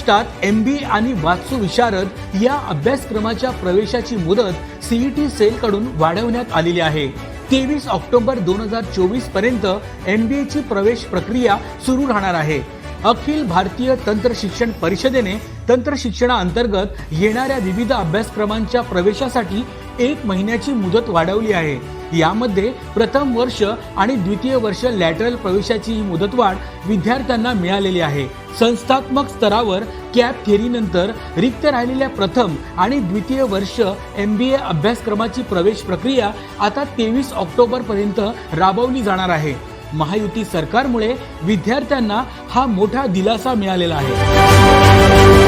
महाराष्ट्रात MBA आणि वास्तू विशारद या अभ्यासक्रमाच्या प्रवेशाची मुदत CET सेल कडून वाढवण्यात आलेली आहे। 23 ऑक्टोबर 2024 पर्यंत MBA ची प्रवेश प्रक्रिया सुरू राहणार आहे। अखिल भारतीय तंत्र शिक्षण परिषदेने तंत्र शिक्षणाअंतर्गत येणाऱ्या विविध अभ्यासक्रमांच्या प्रवेशासाठी 1 महिन्याची मुदत वाढवली आहे। यामध्ये प्रथम वर्ष आणि द्वितीय वर्ष लॅटरल प्रवेशाची ही मुदतवाढ विद्यार्थ्यांना मिळालेली आहे। संस्थात्मक स्तरावर कॅप थेरी नंतर रिक्त राहिलेल्या प्रथम आणि द्वितीय वर्ष MBA अभ्यासक्रमाची प्रवेश प्रक्रिया आता 23 ऑक्टोबर पर्यंत राबवली जाणार आहे। महायुती सरकारमुळे विद्यार्थ्यांना हा मोठा दिलासा मिळालेला आहे।